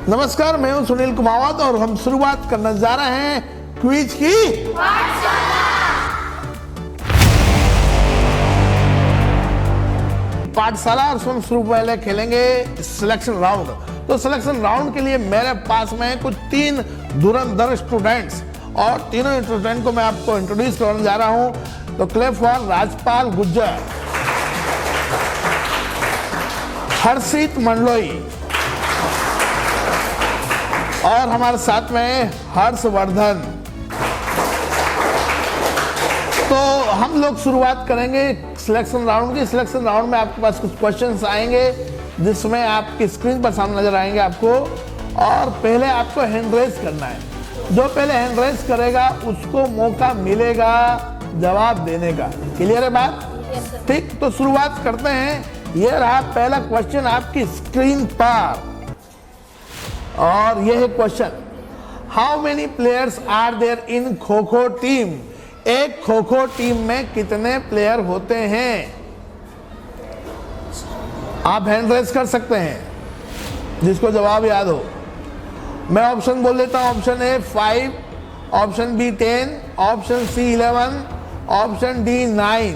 नमस्कार, मैं हूं सुनील कुमावत और हम शुरुआत करने जा रहे हैं क्विज की पाठशाला। और शुरू पहले खेलेंगे सिलेक्शन राउंड। तो सिलेक्शन राउंड के लिए मेरे पास में कुछ 3 धुरंधर स्टूडेंट्स और तीनों स्टूडेंट को मैं आपको इंट्रोड्यूस करने जा रहा हूं। तो क्लैप फॉर राजपाल गुज्जर, हर्षित मंडलोई और हमारे साथ में हर्षवर्धन। तो हम लोग शुरुआत करेंगे सिलेक्शन राउंड की। सिलेक्शन राउंड में आपके पास कुछ क्वेश्चंस आएंगे जिसमें आपकी स्क्रीन पर सामने नजर आएंगे आपको, और पहले आपको हैंड रेज करना है। जो पहले हैंड रेज करेगा उसको मौका मिलेगा जवाब देने का। क्लियर है बात? ठीक, तो शुरुआत करते हैं। ये रहा पहला क्वेश्चन आपकी स्क्रीन पर, और यह है question, how many players are there in kho kho team? एक खो खो टीम में कितने प्लेयर होते हैं? आप हैंड रेज कर सकते हैं जिसको जवाब याद हो। मैं ऑप्शन बोल देता हूं। Option A 5, option B 10, option C 11, option D 9।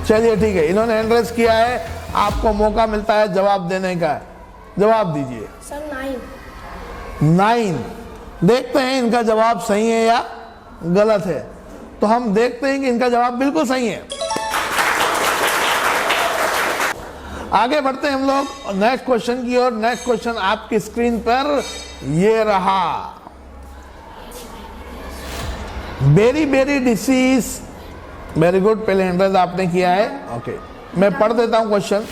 चलिए ठीक है, इन्होंने हैंड रेज किया है, आपको मौका मिलता है जवाब देने का। जवाब दीजिए सर। 9। देखते हैं इनका जवाब सही है या गलत है। तो हम देखते हैं कि इनका जवाब बिल्कुल सही है। आगे बढ़ते हैं हम लोग नेक्स्ट क्वेश्चन की ओर। नेक्स्ट क्वेश्चन आपकी स्क्रीन पर ये रहा, beriberi disease. Very good, पहले हैंड आपने किया है। ओके, मैं पढ़ देता हूं question.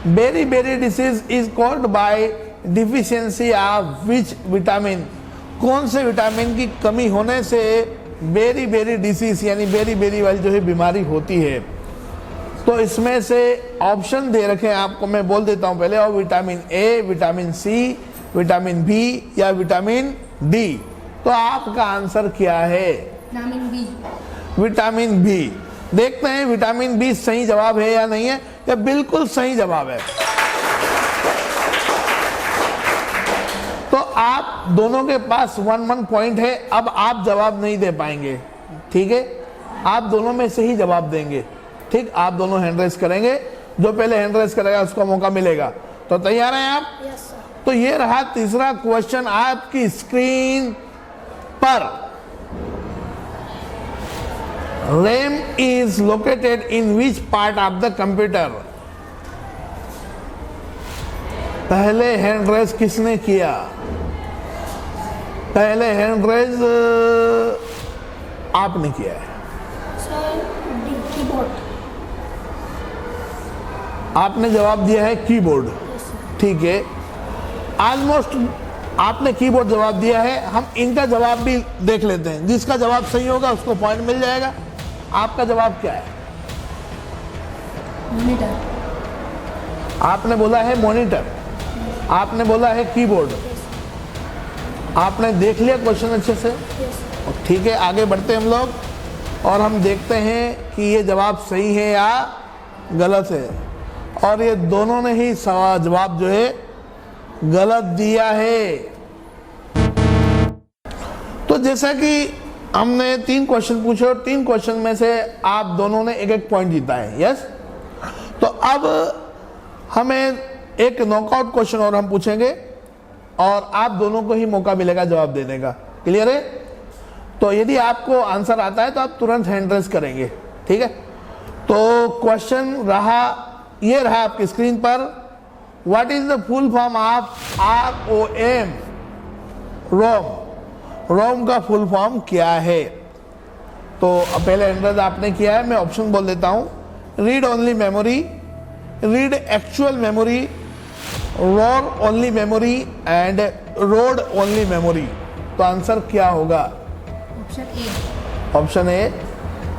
Beriberi disease is called by deficiency of which vitamin? कौन से विटामिन की कमी होने से बेरी बेरी डिसीज यानी बेरी बेरी वाली जो है बीमारी होती है? तो इसमें से ऑप्शन दे रखे हैं आपको, मैं बोल देता हूं पहले। और vitamin A, vitamin C, vitamin B या विटामिन डी। तो आपका आंसर क्या है? Vitamin B. Vitamin B. देखते हैं विटामिन बी सही जवाब है या नहीं है। या बिल्कुल सही जवाब है। तो आप दोनों के पास 1-1 पॉइंट है। अब आप जवाब नहीं दे पाएंगे, ठीक है? आप दोनों में से ही जवाब देंगे। ठीक, आप दोनों हैंड रेज करेंगे। जो पहले हैंड रेज करेगा उसको मौका मिलेगा। तो तैयार हैं आप? Yes sir. तो ये रहा तीसरा क्वेश्चन आपकी स्क्रीन पर। RAM is located in which part of the computer? पहले हैंड रेज किसने किया? पहले हैंड रेज आपने किया है। Sir keyboard. आपने जवाब दिया है कीबोर्ड। ठीक है, ऑलमोस्ट आपने कीबोर्ड जवाब दिया है। हम इनका जवाब भी देख लेते हैं। जिसका जवाब सही होगा उसको पॉइंट मिल जाएगा। आपका जवाब क्या है? मॉनिटर। आपने बोला है मॉनिटर, आपने बोला है कीबोर्ड। आपने देख लिया क्वेश्चन अच्छे से? ठीक है, आगे बढ़ते हैं हम लोग और हम देखते हैं कि ये जवाब सही है या गलत है। और ये दोनों ने ही जवाब जो है गलत दिया है। तो जैसा कि हमने 3 क्वेश्चन पूछे और 3 क्वेश्चन में से आप दोनों ने 1-1 पॉइंट जीता है। यस, तो अब हमें एक नॉकआउट क्वेश्चन और हम पूछेंगे और आप दोनों को ही मौका मिलेगा जवाब देने का। क्लियर है? तो यदि आपको आंसर आता है तो आप तुरंत हैंड रेज करेंगे। ठीक है, तो क्वेश्चन रहा, ये रहा आपकी स्क्रीन पर। What is the full form of ROM? रोम। रोम का फुल फॉर्म क्या है? तो पहले हैंड रेज आपने किया है। मैं ऑप्शन बोल देता हूं। Read only memory, read actual memory, roar only memory and road only memory. तो आंसर क्या होगा? Option A. ऑप्शन ए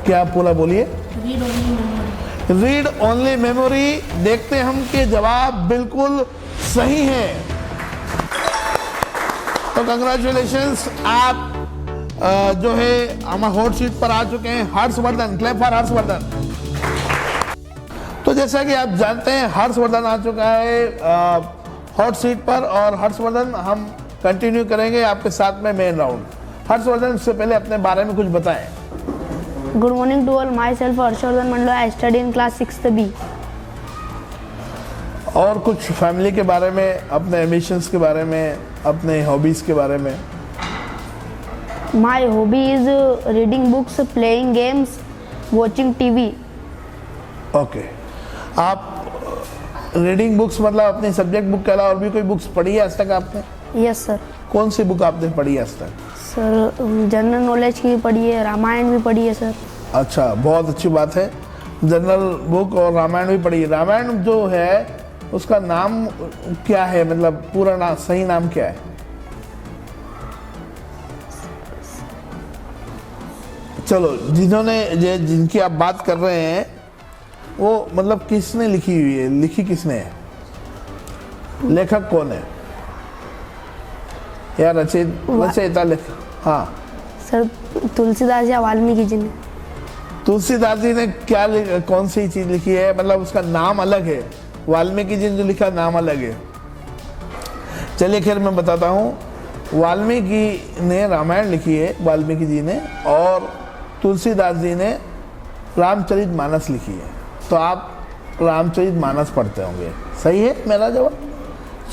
क्या पूरा बोलिए? Read only memory. Read only memory. देखते हैं हम कि जवाब बिल्कुल सही है। तो कंग्रेचुलेशंस, आप जो है हमारे हॉट सीट पर आ चुके हैं। Harshvardhan, clap for Harshvardhan. तो जैसा कि आप जानते हैं हर्षवर्धन आ चुका है हॉट सीट पर। और हर्षवर्धन, हम कंटिन्यू करेंगे आपके साथ में मेन राउंड। हर्षवर्धन, इससे पहले अपने बारे में कुछ बताएं। Good morning to all. Myself Harshvardhan Mandla. I study in class 6th B. और कुछ फैमिली के बारे में, अपने एम्बिशंस के बारे में, अपने हॉबीज़ के बारे में। My hobby is reading books, playing games, watching TV. Okay, आप रीडिंग बुक्स मतलब अपनी सब्जेक्ट बुक के अलावा और भी कोई बुक्स पढ़ी है आज तक आपने? Yes sir. कौन सी बुक आपने पढ़ी है आज तक? सर जनरल नॉलेज की पढ़ी है, रामायण भी पढ़ी है सर। अच्छा, बहुत अच्छी बात है। जनरल बुक और रामायण भी पढ़ी है। रामायण जो है उसका नाम क्या है, मतलब पूरा नाम, सही नाम क्या है? चलो, जिनकी आप बात कर रहे हैं वो मतलब किसने लिखी हुई है, लिखी किसने है, लेखक कौन है या रचयिता हाँ सर तुलसीदास या वाल्मीकि जी ने। तुलसीदास जी ने क्या कौन सी चीज लिखी है, मतलब उसका नाम अलग है। वाल्मीकि जी ने जो लिखा नाम अलग है। चलिए खैर मैं बताता हूँ। वाल्मीकि ने रामायण लिखी है, वाल्मीकि जी ने, और तुलसीदास जी ने रामचरितमानस लिखी है। तो आप रामचरितमानस पढ़ते होंगे, सही है मेरा जवाब?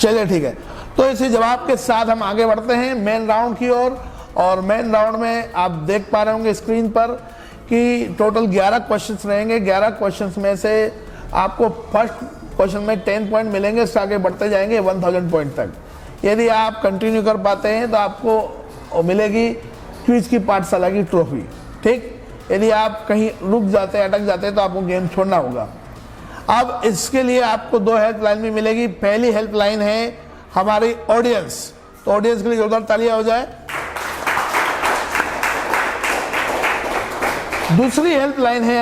चलिए ठीक है, तो इसी जवाब के साथ हम आगे बढ़ते हैं मेन राउंड की ओर। और मेन राउंड में आप देख पा रहे होंगे स्क्रीन पर कि टोटल 11 क्वेश्चंस रहेंगे। 11 क्वेश्चंस में से आपको फर्स्ट क्वेश्चन में 10 पॉइंट मिलेंगे, इससे आगे बढ़ते जाएंगे 1000 पॉइंट तक। यदि आप कंटिन्यू कर पाते हैं तो आपको मिलेगी क्विज की पाठशाला की ट्रॉफी, ठीक। यदि आप कहीं रुक जाते हैं, अटक जाते हैं, तो आपको गेम छोड़ना होगा। अब इसके लिए आपको 2 हेल्पलाइन भी मिलेगी। पहली हेल्पलाइन है हमारी ऑडियंस, तो ऑडियंस के लिए जोरदार तालियां हो जाए। दूसरी हेल्पलाइन है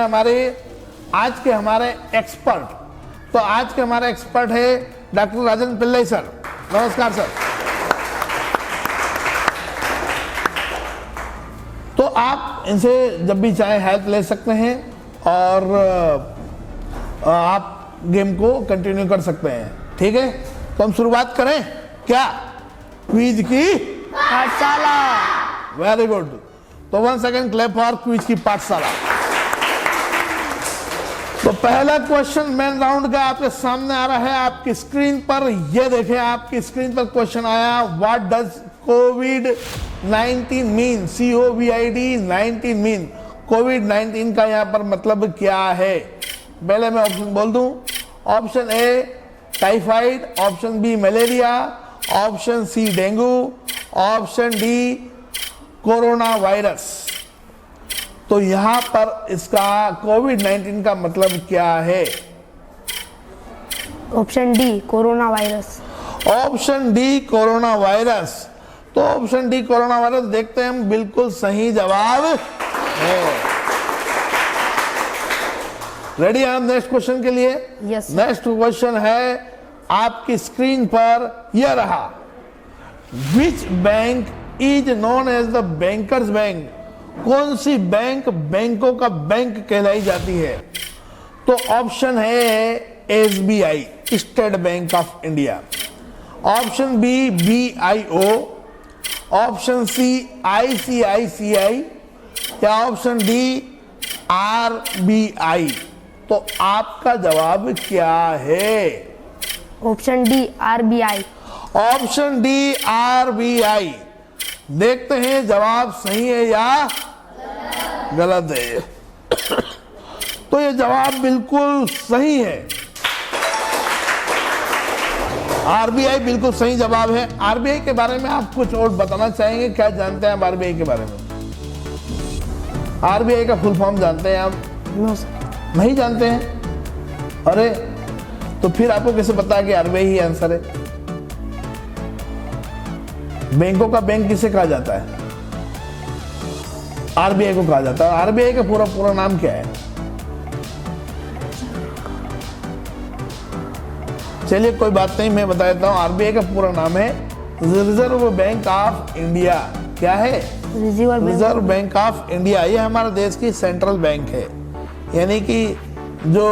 आज के हमारे एक्सपर्ट। तो आज के हमारे एक्सपर्ट है डॉक्टर राजन पिल्लई सर। नमस्कार सर। तो आप इनसे जब भी चाहे हेल्प ले सकते हैं और आप गेम को कंटिन्यू कर सकते हैं, ठीक है। तो हम शुरुआत करें क्या क्विज की पाठशाला। Very good. तो 1 सेकंड क्लैप फॉर क्विज की पाठशाला। तो पहला क्वेश्चन मेन राउंड का आपके सामने आ रहा है आपकी स्क्रीन पर। ये देखें, आपकी स्क्रीन पर क्वेश्चन आया, व्हाट डज कोविड-19 मीन? COVID-19 मीन, कोविड-19 का यहाँ पर मतलब क्या है? पहले मैं ऑप्शन बोल दूं। Option A typhoid, option B malaria, option C dengue, option D corona virus. तो यहां पर इसका कोविड-19 का मतलब क्या है? Option D corona virus. Option D corona virus. तो ऑप्शन डी कोरोना वायरस देखते हैं हम, बिल्कुल सही जवाब है। रेडी हैं आप नेक्स्ट क्वेश्चन के लिए? यस। नेक्स्ट क्वेश्चन है आपकी स्क्रीन पर, यह रहा, which bank is known as the bankers bank? कौन सी बैंक बैंकों का बैंक कहलाई जाती है? तो ऑप्शन है SBI, state bank of India, option B BIO, option C ICICI या ऑप्शन डी RBI। तो आपका जवाब क्या है? Option D RBI। Option D RBI। देखते हैं जवाब सही है या गलत है। तो ये जवाब बिल्कुल सही है। RBI बिल्कुल सही जवाब है। RBI के बारे में आप कुछ और बताना चाहेंगे? क्या जानते हैं आप RBI के बारे में? RBI का फुल फॉर्म जानते हैं आप? No sir. नहीं जानते हैं? अरे तो फिर आपको कैसे पता है कि RBI ही आंसर है? बैंकों का बैंक किसे कहा जाता है? RBI को कहा जाता है। RBI का पूरा नाम क्या है? चलिए कोई बात नहीं, मैं बता देता हूं। RBI का पूरा नाम है रिजर्व बैंक ऑफ इंडिया। क्या है? Reserve bank of India. ये हमारे देश की सेंट्रल बैंक है, यानी कि जो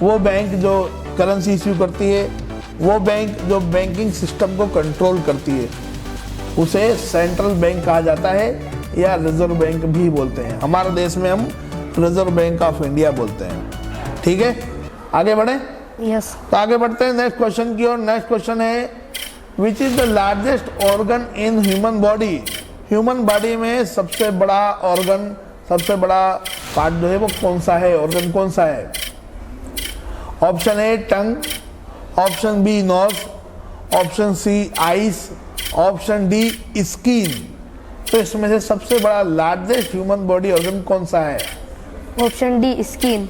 वो बैंक जो करेंसी इश्यू करती है, वो बैंक जो बैंकिंग सिस्टम को कंट्रोल करती है उसे सेंट्रल बैंक कहा जाता है या रिजर्व बैंक भी बोलते हैं। हमारे देश में हम रिजर्व बैंक ऑफ इंडिया बोलते हैं। ठीक है, आगे बढ़े। यस। तो आगे बढ़ते हैं नेक्स्ट क्वेश्चन की ओर। नेक्स्ट क्वेश्चन है which is the largest organ in human body. Human body में सबसे बड़ा ऑर्गन, सबसे बड़ा पार्ट जो है वो कौन सा है, ऑर्गन कौन सा है? Option A tongue, option B nose, option C eyes, option D skin. तो इसमें से सबसे बड़ा लार्जेस्ट ह्यूमन बॉडी ऑर्गन कौन सा है? Option D skin.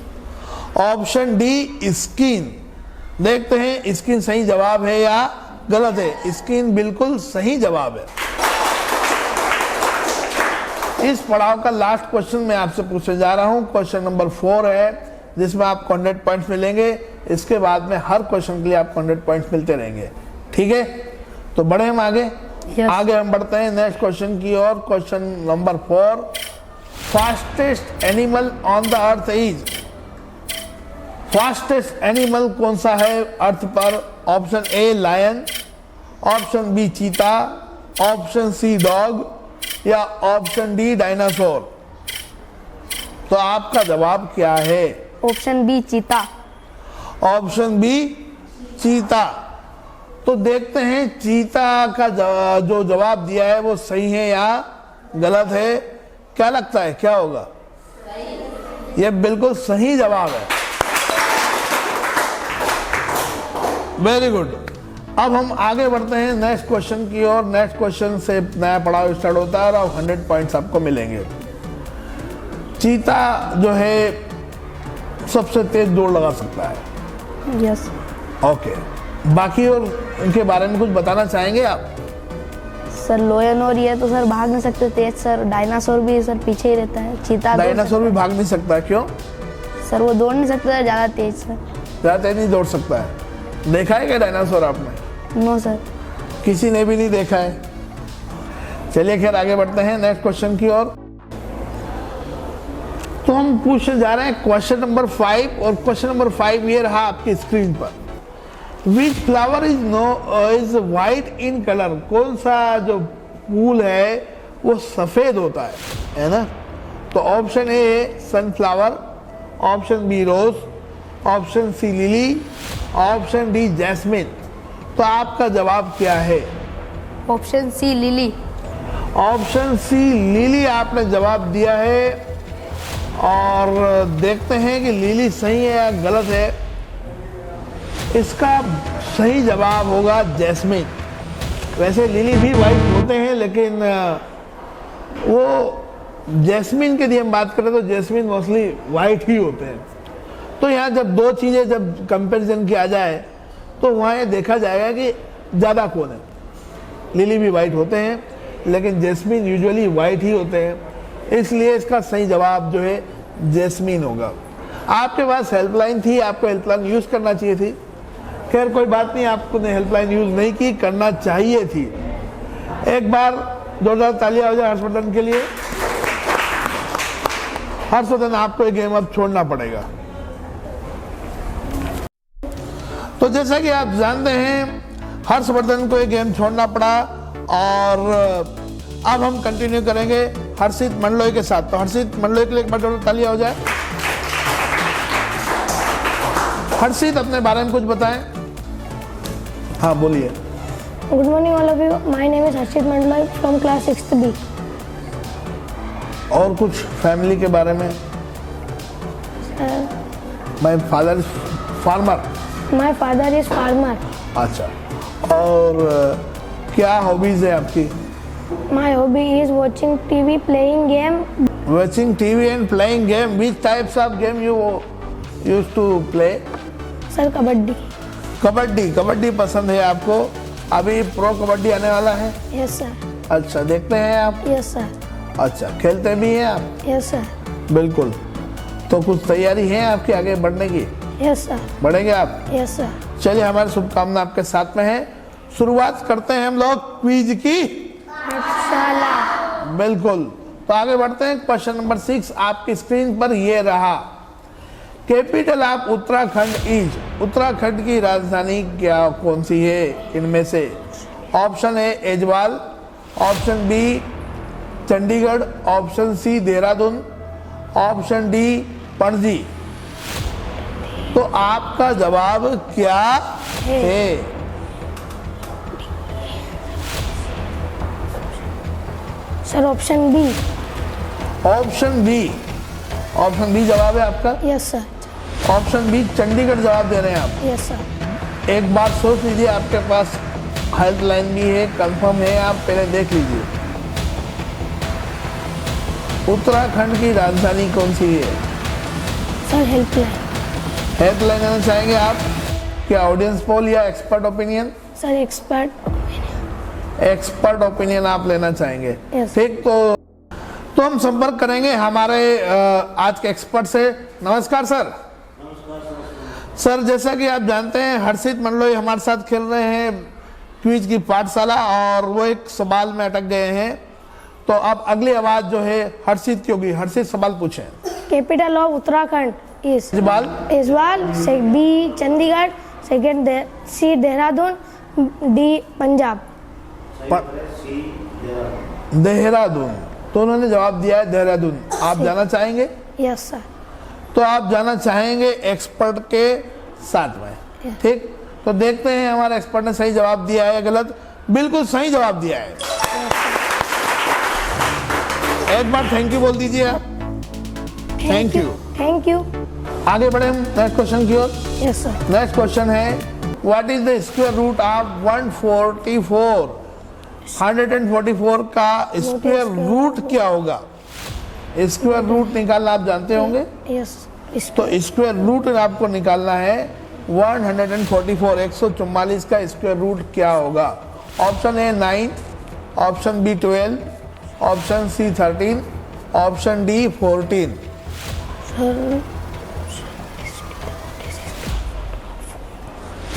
Option D skin. देखते हैं स्किन सही जवाब है या गलत है। स्किन बिल्कुल सही जवाब है। इस पड़ाव का लास्ट क्वेश्चन मैं आपसे पूछने जा रहा हूं। क्वेश्चन नंबर 4 है जिसमें आपको 100 पॉइंट्स मिलेंगे। इसके बाद में हर क्वेश्चन के लिए आपको 100 पॉइंट्स मिलते रहेंगे। ठीक है, तो बढ़े हम आगे। Yes. आगे हम बढ़ते हैं नेक्स्ट क्वेश्चन की ओर। Question number 4, fastest animal on the earth is. Fastest animal कौन सा है अर्थ पर? Option A lion, option B cheetah, option C dog या ऑप्शन डी डायनासोर। तो आपका जवाब क्या है? Option B cheetah. Option B cheetah. तो देखते हैं चीता का जो जवाब दिया है वो सही है या गलत है। क्या लगता है क्या होगा? ये बिल्कुल सही जवाब है। Very good. अब हम आगे बढ़ते हैं नेक्स्ट क्वेश्चन की ओर। नेक्स्ट क्वेश्चन से नया पड़ाव स्टार्ट होता है और 100 पॉइंट्स आपको मिलेंगे। चीता जो है सबसे तेज दौड़ लगा सकता है। यस। ओके, बाकी और इनके बारे में कुछ बताना चाहेंगे आप? सर लोयन और ये तो सर भाग नहीं सकते तेज सर। डायनासोर भी सर पीछे ही रहता है। चीता डायनासोर भी भाग नहीं सकता, क्यों? सर वो दौड़ नहीं सकता ज़्यादा तेज सर। ज़्यादा तेज नहीं दौड़ सकता है। देखा है क्या डायनासोर आपने? No sir. किसी ने भी नहीं देखा है। चलिए खैर आगे बढ़ते हैं नेक्स्ट क्वेश्चन की ओर। तो हम पूछने जा रहे हैं क्वेश्चन नंबर 5 और क्वेश्चन नंबर 5 ये रहा आपकी स्क्रीन पर। विच flower is white in colour. कौन सा जो फूल है वो सफेद होता है ना? तो option A sunflower, option B rose, option C lily, option D jasmine. तो आपका जवाब क्या है? Option C lily. Option C lily आपने जवाब दिया है और देखते हैं कि लिली सही है या गलत है। इसका सही जवाब होगा जैस्मिन। वैसे लिली भी वाइट होते हैं लेकिन वो जैस्मिन की यदि हम बात करें तो जैस्मिन मोस्टली वाइट ही होते हैं। तो यहाँ जब दो चीज़ें जब कंपैरिजन किया जाए तो वहाँ ये देखा जाएगा कि ज़्यादा कौन है। लिली भी वाइट होते हैं लेकिन जैस्मिन यूजुअली वाइट ही होते हैं, इसलिए इसका सही जवाब जो है जैस्मिन होगा। आपके पास हेल्पलाइन थी, आपको हेल्पलाइन यूज़ करना चाहिए थी। खैर कोई बात नहीं, आपको हेल्पलाइन यूज़ नहीं की, करना चाहिए थी। एक बार जोरदार तालियां हो जाए हर्षवर्धन के लिए। हर्षवर्धन आपको ये गेम अब छोड़ना पड़ेगा। तो जैसा कि आप जानते हैं हर्षवर्धन को ये गेम छोड़ना पड़ा और अब हम कंटिन्यू करेंगे हर्षित मंडलोई के साथ। तो हर्षित मंडलोई के लिए एक बार जोरदार तालियां हो जाए। हर्षित अपने बारे में कुछ बताएं। हाँ बोलिए। Good morning all of you. My name is Harshit Mandloi from class 6th B. और कुछ फैमिली के बारे में? My father is farmer. My father is farmer. अच्छा, और क्या हॉबीज है आपकी? My hobby is watching TV, playing game. Watching TV and playing game. Which types of game you used to play? Sir kabaddi. Kabaddi. Kabaddi पसंद है आपको। अभी प्रो कबड्डी आने वाला है। Yes sir. अच्छा, देखते हैं आप? Yes sir. अच्छा, खेलते भी हैं आप? Yes sir. बिल्कुल। तो कुछ तैयारी है आपकी आगे बढ़ने की? Yes sir. बढ़ेंगे आप? Yes sir. चलिए, हमारी शुभकामना आपके साथ में है। शुरुआत करते हैं हम लोग क्विज की। पाठशाला। बिल्कुल। तो आगे बढ़ते हैं क्वेश्चन नंबर 6 आपकी स्क्रीन पर ये रहा। Capital of Uttarakhand is, Uttarakhand की राजधानी क्या कौन सी है इनमें से? Option A Aizawl, option B Chandigarh, option C Dehradun, option D Panaji. तो आपका जवाब क्या है? Sir option B. Option B, option B जवाब है आपका? Yes sir. Option B Chandigarh जवाब दे रहे हैं आप? Yes sir. एक बार सोच लीजिए, आपके पास हेल्पलाइन भी है, कंफर्म है, आप पहले देख लीजिए। उत्तराखंड की राजधानी कौन सी है? Sir helpline. हेल्पलाइन लेना चाहेंगे आप? क्या ऑडियंस पोल या expert opinion? Sir expert. Expert opinion आप लेना चाहेंगे? Yes. ठीक, तो हम संपर्क करेंगे हमारे आज के एक्सपर्ट से। नमस्कार सर। सर जैसा कि आप जानते हैं हर्षित मंडलोई हमारे साथ खेल रहे हैं क्विज की पाठशाला, और वो एक सवाल में अटक गए हैं। तो अब अगली आवाज जो है हर्षित की होगी। हर्षित सवाल पूछें। Capital of Uttarakhand is Aizawl, Aizawl, B Chandigarh, second C Dehradun, D Punjab. Dehradun. तो उन्होंने जवाब दिया है देहरादून। आप जाना चाहेंगे? Yes sir. तो आप जाना चाहेंगे एक्सपर्ट के साथ में। ठीक, तो देखते हैं हमारे एक्सपर्ट ने सही जवाब दिया है या गलत। बिल्कुल सही जवाब दिया है। एक बार थैंक यू बोल दीजिए आप। Thank you. Thank you. आगे बढ़े हम नेक्स्ट क्वेश्चन की ओर। Yes sir. नेक्स्ट क्वेश्चन है what is the square root of 144? 144 का स्क्वायर रूट क्या होगा? स्क्वायर रूट निकालना आप जानते होंगे। यस। तो स्क्वायर रूट आपको निकालना है 144, 144 का स्क्वायर रूट क्या होगा? Option A 9, option B 12, option C 13, option D 14।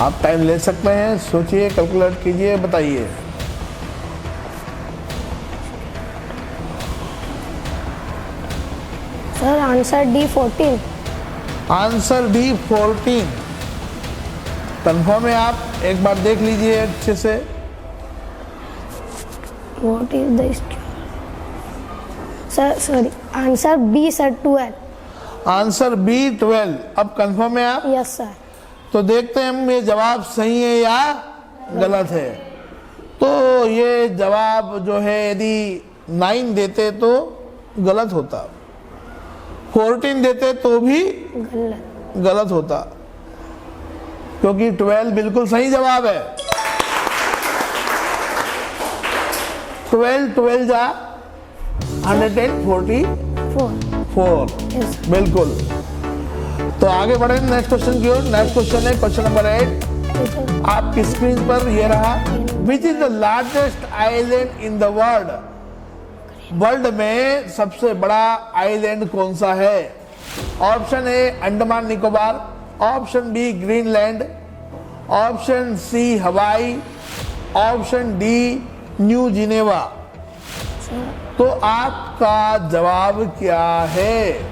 आप टाइम ले सकते हैं, सोचिए, कैलकुलेट कीजिए, बताइए। Sir answer D 14। Answer D 14 confirm है आप? एक बार देख लीजिए अच्छे से। What is the sir sorry answer B sir 12। Answer B 12 अब कंफर्म है आप? Yes sir. तो देखते हैं हम ये जवाब सही है या गलत है। तो ये जवाब जो है यदि 9 देते तो गलत होता, 14 देते तो भी गलत होता, क्योंकि 12 बिल्कुल सही जवाब है। 12 जा 144 यस। बिल्कुल। तो आगे बढ़े नेक्स्ट क्वेश्चन की ओर। नेक्स्ट क्वेश्चन है क्वेश्चन नंबर 8 आपकी स्क्रीन पर ये रहा। Which is the largest island in the world? World में सबसे बड़ा आइलैंड कौन सा है? Option A Andaman Nicobar, option B Greenland, option C Hawaii, option D new Geneva. तो आपका जवाब क्या है?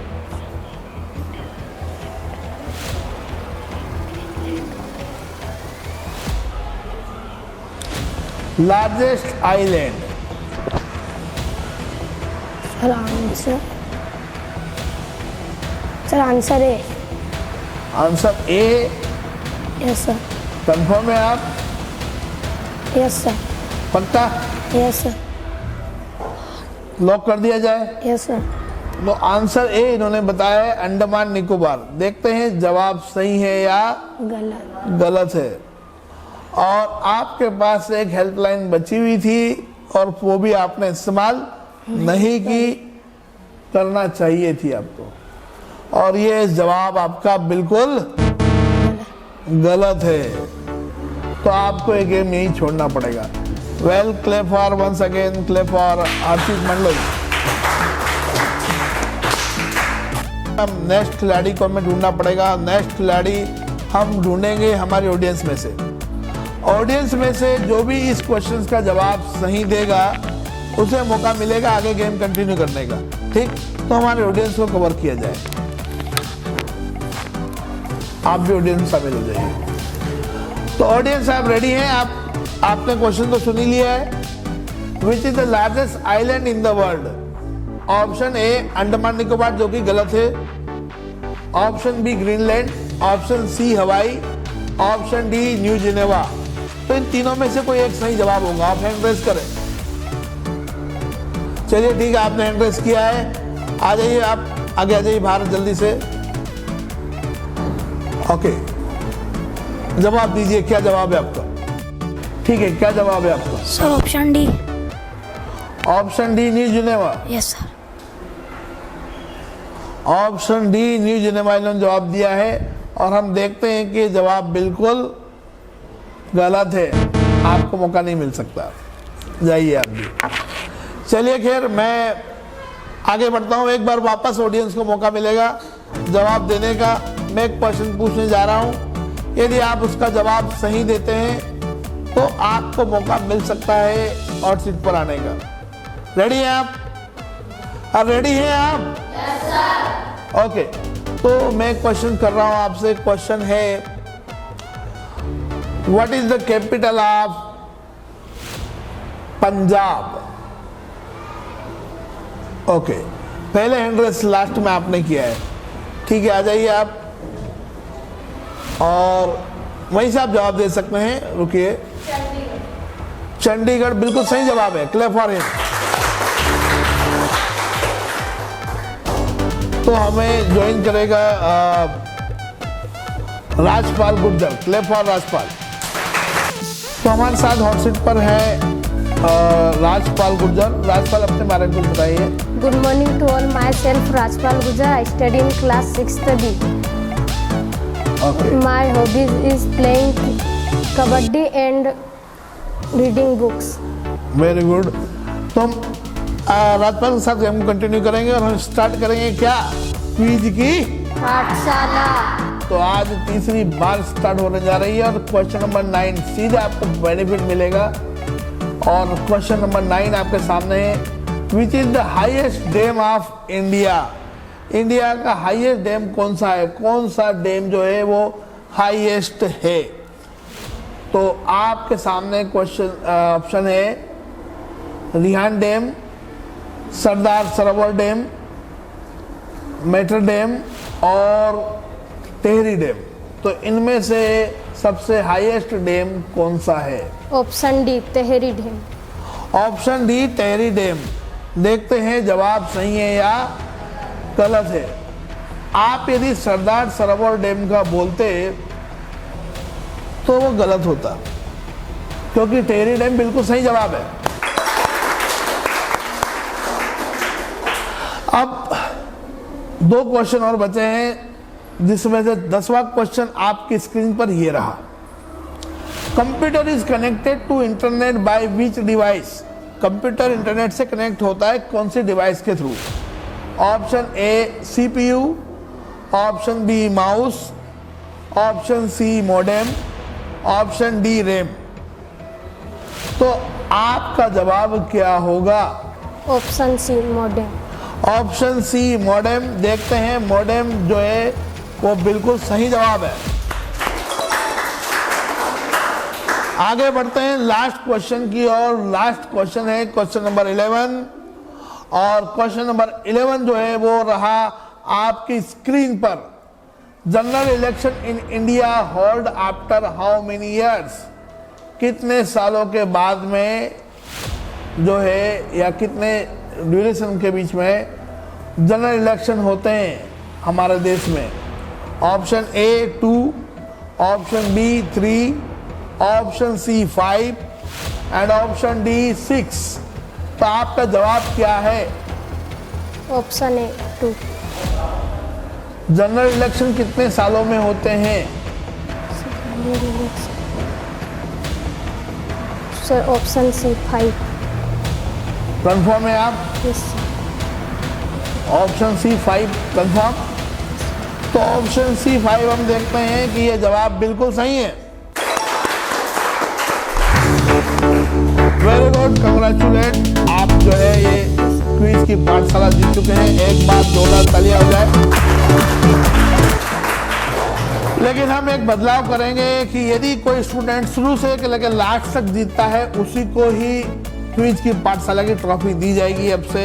Largest island. Sir answer A. Answer A yes sir. Confirm है आप? Yes sir. पक्का? Yes sir. लॉक कर दिया जाए? Yes sir. तो आंसर ए इन्होंने बताया है अंडमान निकोबार। देखते हैं जवाब सही है या गलत है। और आपके पास एक हेल्पलाइन बची हुई थी और वो भी आपने इस्तेमाल नहीं की, करना चाहिए थी आपको। और ये जवाब आपका बिल्कुल गलत है। तो आपको ये गेम यही छोड़ना पड़ेगा। Well, clap for once again, clap for Harshit Mandloi. हम नेक्स्ट खिलाड़ी को हमें ढूंढना पड़ेगा। नेक्स्ट खिलाड़ी हम ढूंढेंगे हमारी ऑडियंस में से। ऑडियंस में से जो भी इस क्वेश्चन का जवाब सही देगा उसे मौका मिलेगा आगे गेम कंटिन्यू करने का। ठीक, तो हमारे ऑडियंस को कवर किया जाए। आप भी ऑडियंस शामिल हो जाइए। तो ऑडियंस आप रेडी हैं? आपने क्वेश्चन तो सुन ही लिया है। Which is the largest island in the world? Option A Andaman Nicobar, जो कि गलत है। Option B Greenland, option C Hawaii, option D new Geneva. तो इन तीनों में से कोई एक सही जवाब होगा। आप हैंड रेस करें। चलिए ठीक है, आपने हैंड रेस किया है। आ जाइए, आप आगे आ जाइए बाहर जल्दी से। ओके, जवाब दीजिए, क्या जवाब है आपका? ठीक है, क्या जवाब है आपका? Sir option D. Option D new Geneva. Yes sir. Option D new Geneva इन्होंने जवाब दिया है और हम देखते हैं कि जवाब बिल्कुल गलत है। आपको मौका नहीं मिल सकता, जाइए आप भी। चलिए खैर, मैं आगे बढ़ता हूँ। एक बार वापस ऑडियंस को मौका मिलेगा जवाब देने का। मैं एक क्वेश्चन पूछने जा रहा हूँ, यदि आप उसका जवाब सही देते हैं तो आपको मौका मिल सकता है और सीट पर आने का। रेडी हैं आप? रेडी हैं आप? Yes sir. ओके, तो मैं क्वेश्चन कर रहा हूं आपसे। क्वेश्चन है, what is the capital of Punjab? Okay, पहले हैंड रेस लास्ट में आपने किया है। ठीक है, आ जाइए आप और वहीं से आप जवाब दे सकते हैं। रुकिए, चंडीगढ़ बिल्कुल सही जवाब है। Clap for him. तो हमें ज्वाइन करेगा राजपाल गुर्जर। Clap for Rajpal. तो हमारे साथ हॉट सीट पर है राजपाल गुर्जर। राजपाल, अपने बारे में कुछ बताइए। Good morning to all, myself Rajpal Gurjar. I study in class 6th B. Okay, My hobbies is playing kabaddi and reading books. Very good. तो हम राजपाल के साथ हम कंटिन्यू करेंगे और हम स्टार्ट करेंगे क्या? क्विज की पाठशाला। तो आज तीसरी बार स्टार्ट होने जा रही है और क्वेश्चन नंबर 9 सीधे आपको बेनिफिट मिलेगा। और क्वेश्चन नंबर 9 आपके सामने है, which is the highest dam of India? India का हाईएस्ट डैम कौन सा है? कौन सा डैम जो है वो हाईएस्ट है? तो आपके सामने क्वेश्चन ऑप्शन है, Rihan dam, Sardar Sarovar dam, matter dam और टेहरी डैम। तो इनमें से सबसे हाईएस्ट डैम कौन सा है? Option D Tehri dam. Option D Tehri dam. देखते हैं जवाब सही है या गलत है। आप यदि सरदार सरोवर डैम का बोलते तो वो गलत होता, क्योंकि टेहरी डैम बिल्कुल सही जवाब है। अब 2 क्वेश्चन और बचे हैं, जिसमें से 10वां क्वेश्चन आपकी स्क्रीन पर ये रहा। Computer is connected to internet by which device? Computer internet से कनेक्ट होता है कौन सी डिवाइस के थ्रू? Option A CPU, option B mouse, option C modem, option D RAM. तो आपका जवाब क्या होगा? Option C modem. Option C modem. देखते हैं, मॉडेम जो है वो बिल्कुल सही जवाब है। आगे बढ़ते हैं लास्ट क्वेश्चन की और लास्ट क्वेश्चन है क्वेश्चन नंबर 11। और क्वेश्चन नंबर 11 जो है वो रहा आपकी स्क्रीन पर। General election in India hold after how many years? कितने सालों के बाद में जो है या कितने ड्यूरेशन के बीच में जनरल इलेक्शन होते हैं हमारे देश में? Option A 2, option B 3, option C 5 and option D 6। तो आपका जवाब क्या है? Option A 2। जनरल इलेक्शन कितने सालों में होते हैं? Sir option C 5। कंफर्म है आप? यस। Option C 5 confirm. तो ऑप्शन सी 5 हम देखते हैं कि ये जवाब बिल्कुल सही है। Very good, congratulate. आप जो है ये क्विज की पाठशाला जीत चुके हैं। एक बार जोरदार तालियां हो जाए। लेकिन हम एक बदलाव करेंगे कि यदि कोई स्टूडेंट शुरू से लेकर लास्ट तक जीतता है उसी को ही क्विज की पाठशाला की ट्रॉफी दी जाएगी। अब से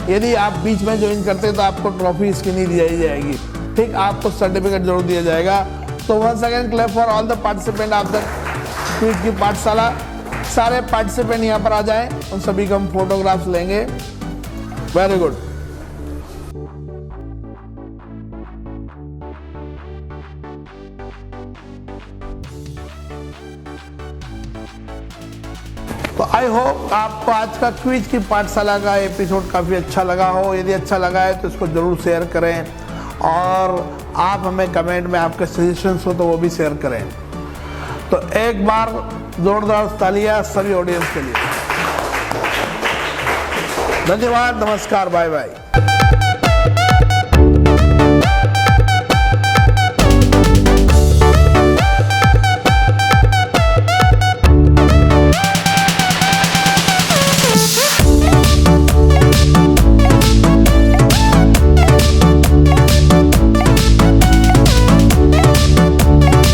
यदि आप बीच में ज्वाइन करते हैं तो आपको ट्रॉफी इसकी नहीं दी जाएगी, ठीक, आपको सर्टिफिकेट जरूर दिया जाएगा। तो once again clap for all the participant of the quiz की पाठशाला। सारे पार्टिसिपेंट यहाँ पर आ जाएं, उन सभी का हम फोटोग्राफ्स लेंगे। Very good. तो आई होप आपको आज का क्विज की पाठशाला का एपिसोड काफ़ी अच्छा लगा हो। यदि अच्छा लगा है तो इसको ज़रूर शेयर करें और आप हमें कमेंट में आपके सजेशंस हो तो वो भी शेयर करें। तो एक बार जोरदार तालियां सभी ऑडियंस के लिए। धन्यवाद, नमस्कार, बाय बाय।